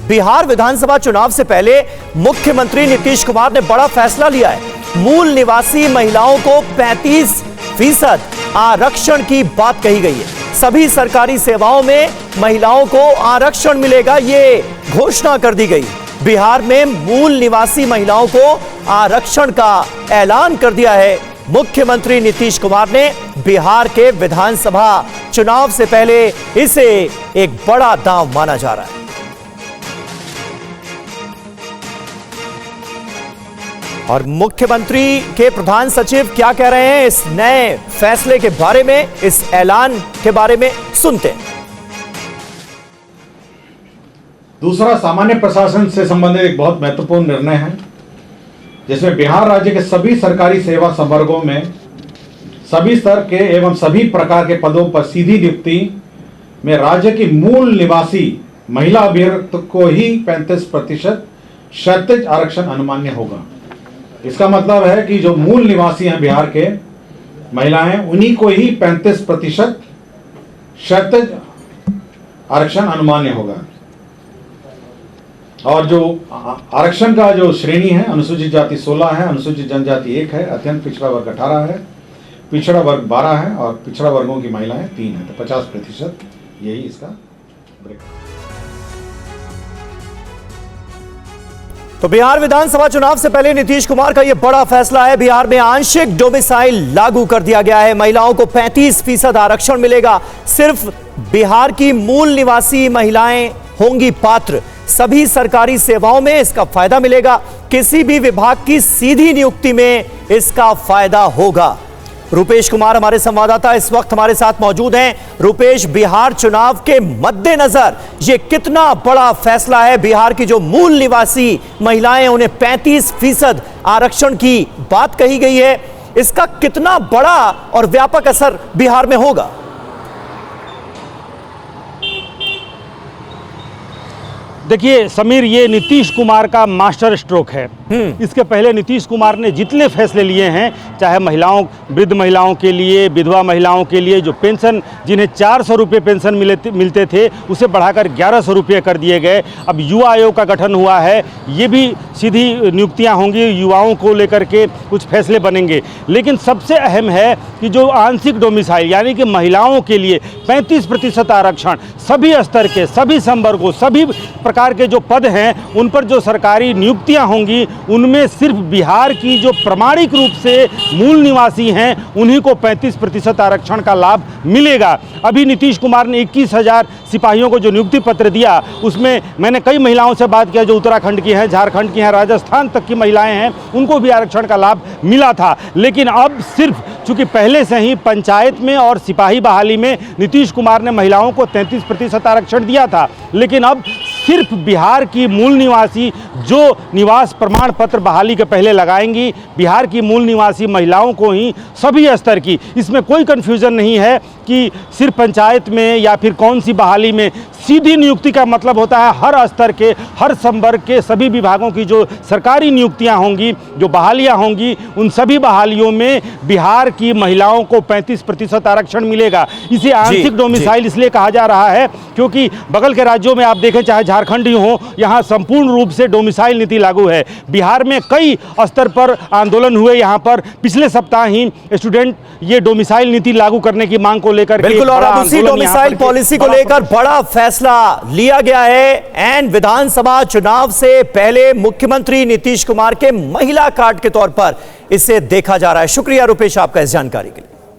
बिहार विधानसभा चुनाव से पहले मुख्यमंत्री नीतीश कुमार ने बड़ा फैसला लिया है। मूल निवासी महिलाओं को 35% आरक्षण की बात कही गई है। सभी सरकारी सेवाओं में महिलाओं को आरक्षण मिलेगा, ये घोषणा कर दी गई। बिहार में मूल निवासी महिलाओं को आरक्षण का ऐलान कर दिया है मुख्यमंत्री नीतीश कुमार ने। बिहार के विधानसभा चुनाव से पहले इसे एक बड़ा दांव माना जा रहा है। और मुख्यमंत्री के प्रधान सचिव क्या कह रहे हैं इस नए फैसले के बारे में, इस ऐलान के बारे में सुनते हैं। दूसरा, सामान्य प्रशासन से संबंधित एक बहुत महत्वपूर्ण निर्णय है, जिसमें बिहार राज्य के सभी सरकारी सेवा संवर्गों में सभी स्तर के एवं सभी प्रकार के पदों पर सीधी नियुक्ति में राज्य की मूल निवासी महिला अभ्यर्थी को ही 35% क्षैतिज आरक्षण अनुमान्य होगा। इसका मतलब है कि जो मूल निवासी हैं बिहार के महिलाएं, उन्हीं को ही 35% क्षैतिज आरक्षण अनुमान्य होगा। और जो आरक्षण का जो श्रेणी है, अनुसूचित जाति 16 है, अनुसूचित जनजाति 1 है, अत्यंत पिछड़ा वर्ग 18 है, पिछड़ा वर्ग 12 है और पिछड़ा वर्गों की महिलाएं 3 है। तो 50% यही इसका ब्रेक। तो बिहार विधानसभा चुनाव से पहले नीतीश कुमार का यह बड़ा फैसला है। बिहार में आंशिक डोमिसाइल लागू कर दिया गया है। महिलाओं को 35% आरक्षण मिलेगा। सिर्फ बिहार की मूल निवासी महिलाएं होंगी पात्र। सभी सरकारी सेवाओं में इसका फायदा मिलेगा। किसी भी विभाग की सीधी नियुक्ति में इसका फायदा होगा। रुपेश कुमार हमारे संवाददाता इस वक्त हमारे साथ मौजूद हैं। रुपेश, बिहार चुनाव के मद्देनजर ये कितना बड़ा फैसला है? बिहार की जो मूल निवासी महिलाएं, उन्हें 35% आरक्षण की बात कही गई है। इसका कितना बड़ा और व्यापक असर बिहार में होगा? देखिए समीर, ये नीतीश कुमार का मास्टर स्ट्रोक है। इसके पहले नीतीश कुमार ने जितने फैसले लिए हैं, चाहे महिलाओं, वृद्ध महिलाओं के लिए, विधवा महिलाओं के लिए, जो पेंशन जिन्हें 400 रुपये पेंशन मिलते थे, उसे बढ़ाकर 1100 रुपये कर दिए गए। अब युवा आयोग का गठन हुआ है, ये भी सीधी नियुक्तियां होंगी, युवाओं को लेकर के कुछ फैसले बनेंगे। लेकिन सबसे अहम है कि जो आंशिक डोमिसाइल यानी कि महिलाओं के लिए 35% आरक्षण, सभी स्तर के, सभी संवर्गों, सभी प्रकार के जो पद हैं, उन पर जो सरकारी नियुक्तियां होंगी, उनमें सिर्फ बिहार की जो प्रमाणिक रूप से मूल निवासी हैं, उन्हीं को 35% आरक्षण का लाभ मिलेगा। अभी नीतीश कुमार ने 21,000 सिपाहियों को जो नियुक्ति पत्र दिया, उसमें मैंने कई महिलाओं से बात किया जो उत्तराखंड की हैं, झारखंड की हैं, राजस्थान तक की महिलाएं हैं, उनको भी आरक्षण का लाभ मिला था। लेकिन अब सिर्फ चूंकि पहले से ही पंचायत में और सिपाही बहाली में नीतीश कुमार ने महिलाओं को 33% आरक्षण दिया था, लेकिन अब सिर्फ बिहार की मूल निवासी जो निवास प्रमाण पत्र बहाली के पहले लगाएंगी, बिहार की मूल निवासी महिलाओं को ही सभी स्तर की, इसमें कोई कन्फ्यूजन नहीं है कि सिर्फ पंचायत में या फिर कौन सी बहाली में। सीधी नियुक्ति का मतलब होता है हर स्तर के, हर संवर्ग के सभी विभागों की जो सरकारी नियुक्तियां होंगी, जो बहालियां होंगी, उन सभी बहालियों में बिहार की महिलाओं को 35% आरक्षण मिलेगा। इसे आंशिक डोमिसाइल इसलिए कहा जा रहा है क्योंकि बगल के राज्यों में आप देखें, चाहे झारखंड ही हो, यहाँ संपूर्ण रूप से डोमिसाइल नीति लागू है। बिहार में कई स्तर पर आंदोलन हुए। यहाँ पर पिछले सप्ताह ही स्टूडेंट ये डोमिसाइल नीति लागू करने की मांग को लेकर बिल्कुल, और अब उसी डोमिसाइल पॉलिसी को लेकर बड़ा फैसला लिया गया है। एंड विधानसभा चुनाव से पहले मुख्यमंत्री नीतीश कुमार के महिला कार्ड के तौर पर इसे देखा जा रहा है। शुक्रिया रुपेश आपका इस जानकारी के लिए।